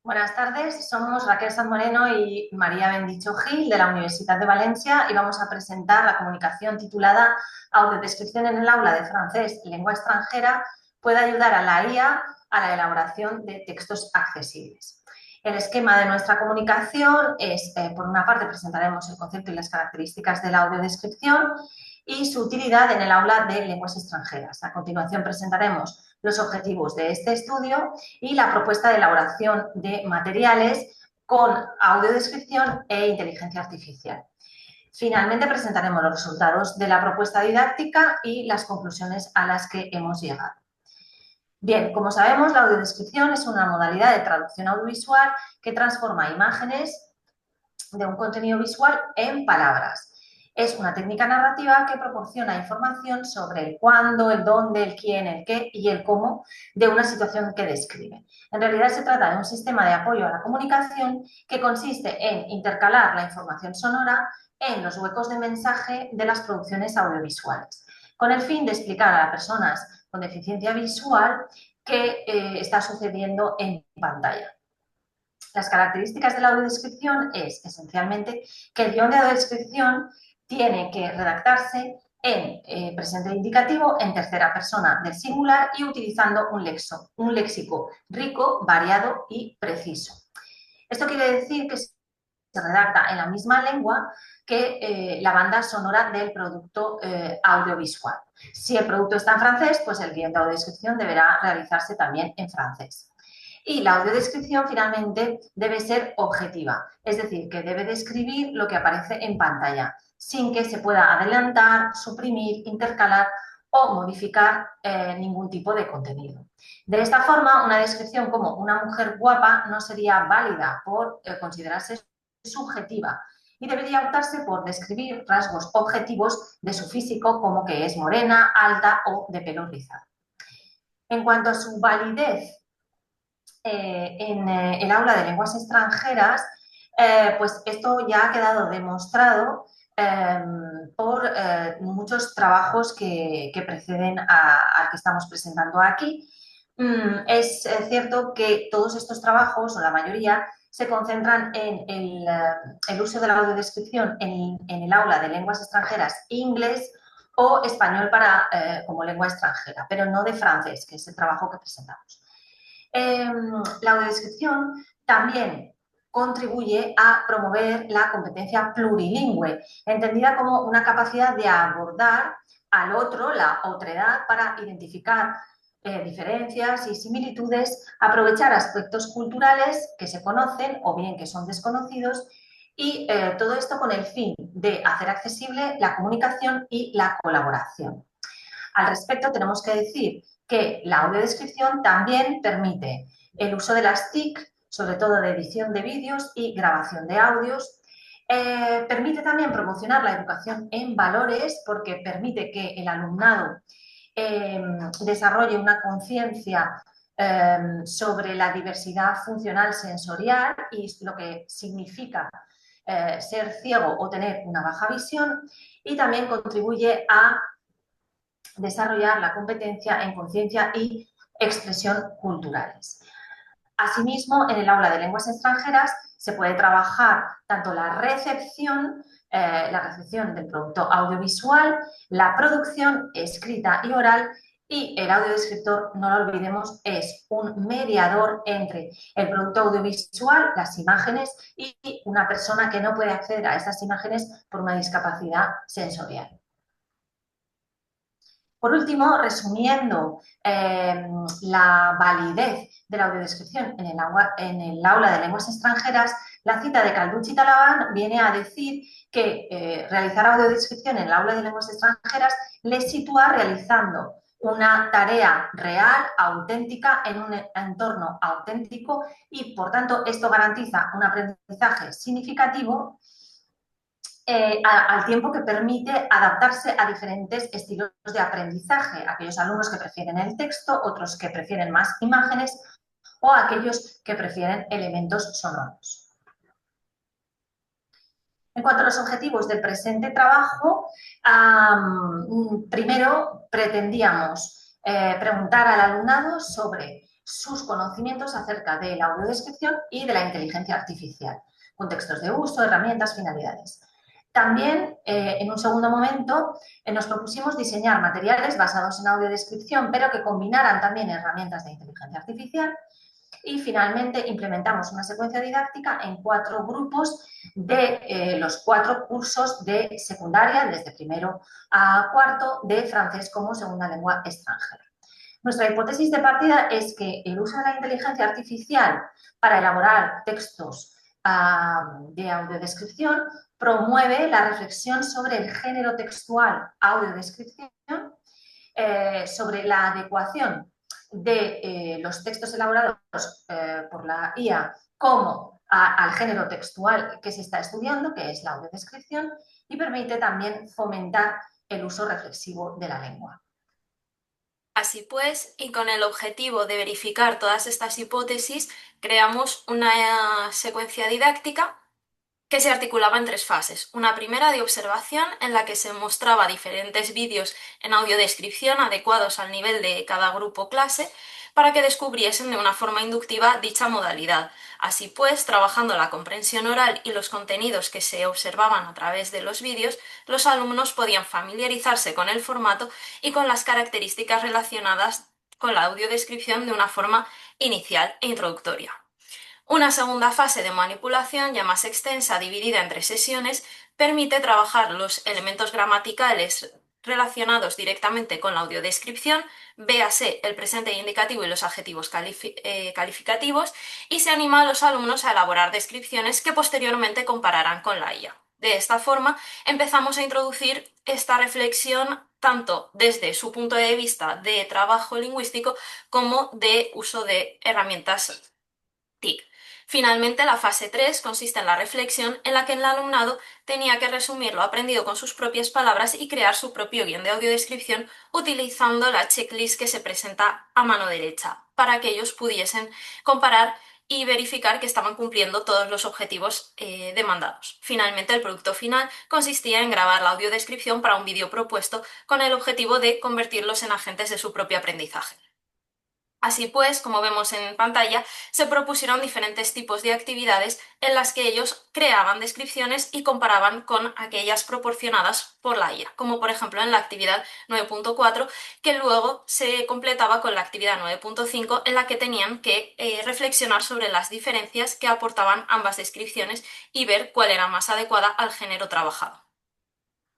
Buenas tardes, somos Raquel Sanz Moreno y María Bendicho Gil de la Universidad de Valencia y vamos a presentar la comunicación titulada Audiodescripción en el aula de francés y lengua extranjera puede ayudar a la IA a la elaboración de textos accesibles. El esquema de nuestra comunicación es, por una parte, presentaremos el concepto y las características de la audiodescripción y su utilidad en el aula de lenguas extranjeras. A continuación presentaremos los objetivos de este estudio y la propuesta de elaboración de materiales con audiodescripción e inteligencia artificial. Finalmente presentaremos los resultados de la propuesta didáctica y las conclusiones a las que hemos llegado. Bien, como sabemos, la audiodescripción es una modalidad de traducción audiovisual que transforma imágenes de un contenido visual en palabras. Es una técnica narrativa que proporciona información sobre el cuándo, el dónde, el quién, el qué y el cómo de una situación que describe. En realidad se trata de un sistema de apoyo a la comunicación que consiste en intercalar la información sonora en los huecos de mensaje de las producciones audiovisuales, con el fin de explicar a las personas con deficiencia visual qué está sucediendo en pantalla. Las características de la audiodescripción es, esencialmente, que el guión de audiodescripción tiene que redactarse en presente indicativo, en tercera persona del singular y utilizando un léxico rico, variado y preciso. Esto quiere decir que se redacta en la misma lengua que la banda sonora del producto audiovisual. Si el producto está en francés, pues el guión de audiodescripción deberá realizarse también en francés. Y la audiodescripción finalmente debe ser objetiva, es decir, que debe describir lo que aparece en pantalla, sin que se pueda adelantar, suprimir, intercalar o modificar ningún tipo de contenido. De esta forma, una descripción como una mujer guapa no sería válida por considerarse subjetiva y debería optarse por describir rasgos objetivos de su físico, como que es morena, alta o de pelo rizado. En cuanto a su validez en el aula de lenguas extranjeras, pues esto ya ha quedado demostrado por muchos trabajos que preceden al que estamos presentando aquí. Es cierto que todos estos trabajos, o la mayoría, se concentran en el uso de la audiodescripción en el aula de lenguas extranjeras inglés o español como lengua extranjera, pero no de francés, que es el trabajo que presentamos. La audiodescripción también contribuye a promover la competencia plurilingüe, entendida como una capacidad de abordar al otro, la otredad, para identificar diferencias y similitudes, aprovechar aspectos culturales que se conocen o bien que son desconocidos y todo esto con el fin de hacer accesible la comunicación y la colaboración. Al respecto, tenemos que decir que la audiodescripción también permite el uso de las TIC, sobre todo de edición de vídeos y grabación de audios. Permite también promocionar la educación en valores porque permite que el alumnado desarrolle una conciencia sobre la diversidad funcional sensorial y lo que significa ser ciego o tener una baja visión, y también contribuye a desarrollar la competencia en conciencia y expresión culturales. Asimismo, en el aula de lenguas extranjeras se puede trabajar tanto la recepción del producto audiovisual, la producción escrita y oral, y el audiodescriptor, no lo olvidemos, es un mediador entre el producto audiovisual, las imágenes, y una persona que no puede acceder a esas imágenes por una discapacidad sensorial. Por último, resumiendo la validez de la audiodescripción en el aula de lenguas extranjeras, la cita de Calducci y Talavant viene a decir que realizar audiodescripción en el aula de lenguas extranjeras les sitúa realizando una tarea real, auténtica, en un entorno auténtico y, por tanto, esto garantiza un aprendizaje significativo al tiempo que permite adaptarse a diferentes estilos de aprendizaje, aquellos alumnos que prefieren el texto, otros que prefieren más imágenes o aquellos que prefieren elementos sonoros. En cuanto a los objetivos del presente trabajo, primero pretendíamos preguntar al alumnado sobre sus conocimientos acerca de la audiodescripción y de la inteligencia artificial, contextos de uso, herramientas, finalidades. También, en un segundo momento, nos propusimos diseñar materiales basados en audiodescripción, pero que combinaran también herramientas de inteligencia artificial. Y finalmente implementamos una secuencia didáctica en 4 grupos de los 4 cursos de secundaria, desde primero a cuarto, de francés como segunda lengua extranjera. Nuestra hipótesis de partida es que el uso de la inteligencia artificial para elaborar textos de audiodescripción promueve la reflexión sobre el género textual audiodescripción, sobre la adecuación de los textos elaborados por la IA como al género textual que se está estudiando, que es la audiodescripción, y permite también fomentar el uso reflexivo de la lengua. Así pues, y con el objetivo de verificar todas estas hipótesis, creamos una secuencia didáctica que se articulaba en 3 fases. Una primera de observación en la que se mostraba diferentes vídeos en audiodescripción adecuados al nivel de cada grupo clase para que descubriesen de una forma inductiva dicha modalidad. Así pues, trabajando la comprensión oral y los contenidos que se observaban a través de los vídeos, los alumnos podían familiarizarse con el formato y con las características relacionadas con la audiodescripción de una forma inicial e introductoria. Una segunda fase de manipulación, ya más extensa, dividida en 3 sesiones, permite trabajar los elementos gramaticales relacionados directamente con la audiodescripción, véase el presente indicativo y los adjetivos calificativos, y se anima a los alumnos a elaborar descripciones que posteriormente compararán con la IA. De esta forma, empezamos a introducir esta reflexión tanto desde su punto de vista de trabajo lingüístico como de uso de herramientas TIC. Finalmente, la fase 3 consiste en la reflexión, en la que el alumnado tenía que resumir lo aprendido con sus propias palabras y crear su propio guión de audiodescripción utilizando la checklist que se presenta a mano derecha, para que ellos pudiesen comparar y verificar que estaban cumpliendo todos los objetivos demandados. Finalmente, el producto final consistía en grabar la audiodescripción para un vídeo propuesto con el objetivo de convertirlos en agentes de su propio aprendizaje. Así pues, como vemos en pantalla, se propusieron diferentes tipos de actividades en las que ellos creaban descripciones y comparaban con aquellas proporcionadas por la IA, como por ejemplo en la actividad 9.4, que luego se completaba con la actividad 9.5, en la que tenían que reflexionar sobre las diferencias que aportaban ambas descripciones y ver cuál era más adecuada al género trabajado.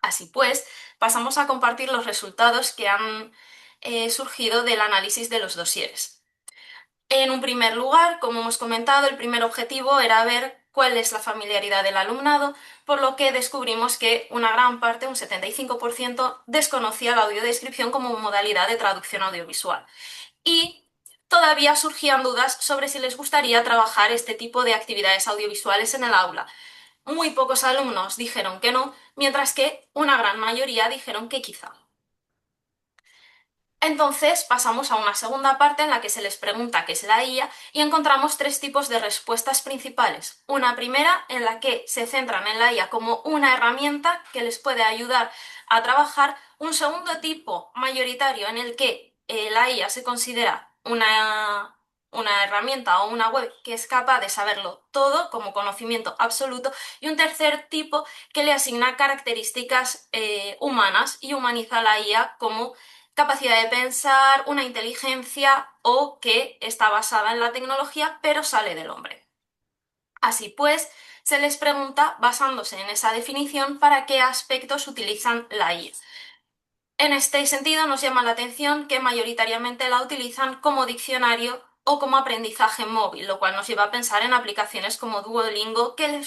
Así pues, pasamos a compartir los resultados que han surgido del análisis de los dosieres. En un primer lugar, como hemos comentado, el primer objetivo era ver cuál es la familiaridad del alumnado, por lo que descubrimos que una gran parte, un 75%, desconocía la audiodescripción como modalidad de traducción audiovisual. Y todavía surgían dudas sobre si les gustaría trabajar este tipo de actividades audiovisuales en el aula. Muy pocos alumnos dijeron que no, mientras que una gran mayoría dijeron que quizá. Entonces pasamos a una segunda parte en la que se les pregunta qué es la IA y encontramos 3 tipos de respuestas principales. Una primera en la que se centran en la IA como una herramienta que les puede ayudar a trabajar. Un segundo tipo mayoritario en el que la IA se considera una herramienta o una web que es capaz de saberlo todo como conocimiento absoluto. Y un tercer tipo que le asigna características humanas y humaniza la IA como capacidad de pensar, una inteligencia o que está basada en la tecnología pero sale del hombre. Así pues, se les pregunta, basándose en esa definición, para qué aspectos utilizan la IA. En este sentido, nos llama la atención que mayoritariamente la utilizan como diccionario o como aprendizaje móvil, lo cual nos lleva a pensar en aplicaciones como Duolingo, que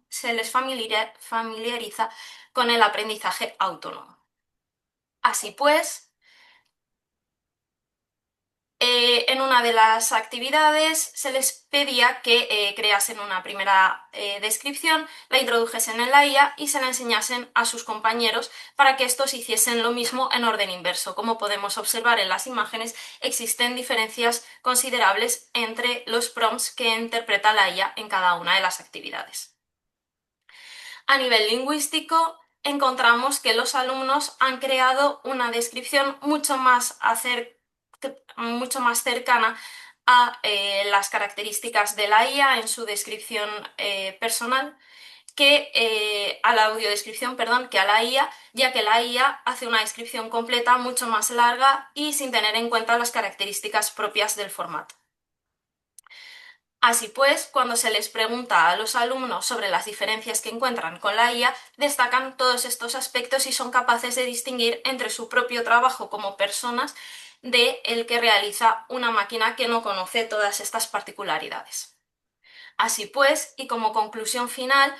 se les familiariza con el aprendizaje autónomo. Así pues, en una de las actividades se les pedía que creasen una primera descripción, la introdujesen en la IA y se la enseñasen a sus compañeros para que estos hiciesen lo mismo en orden inverso. Como podemos observar en las imágenes, existen diferencias considerables entre los prompts que interpreta la IA en cada una de las actividades. A nivel lingüístico, encontramos que los alumnos han creado una descripción mucho más cercana a las características de la IA en su descripción personal que a la audiodescripción, perdón, que a la IA, ya que la IA hace una descripción completa mucho más larga y sin tener en cuenta las características propias del formato. Así pues, cuando se les pregunta a los alumnos sobre las diferencias que encuentran con la IA, destacan todos estos aspectos y son capaces de distinguir entre su propio trabajo como personas de el que realiza una máquina que no conoce todas estas particularidades. Así pues, y como conclusión final,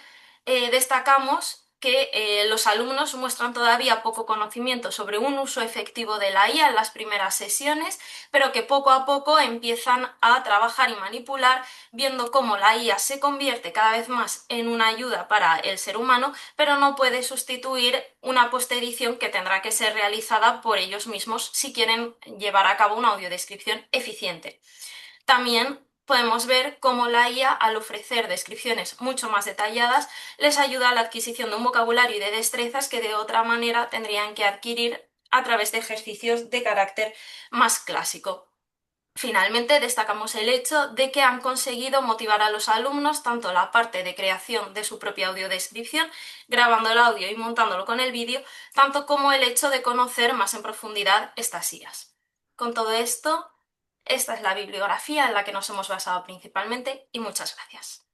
destacamos que los alumnos muestran todavía poco conocimiento sobre un uso efectivo de la IA en las primeras sesiones, pero que poco a poco empiezan a trabajar y manipular, viendo cómo la IA se convierte cada vez más en una ayuda para el ser humano, pero no puede sustituir una postedición que tendrá que ser realizada por ellos mismos si quieren llevar a cabo una audiodescripción eficiente. También podemos ver cómo la IA, al ofrecer descripciones mucho más detalladas, les ayuda a la adquisición de un vocabulario y de destrezas que de otra manera tendrían que adquirir a través de ejercicios de carácter más clásico. Finalmente, destacamos el hecho de que han conseguido motivar a los alumnos tanto la parte de creación de su propia audiodescripción, grabando el audio y montándolo con el vídeo, tanto como el hecho de conocer más en profundidad estas IAs. Con todo esto, esta es la bibliografía en la que nos hemos basado principalmente y muchas gracias.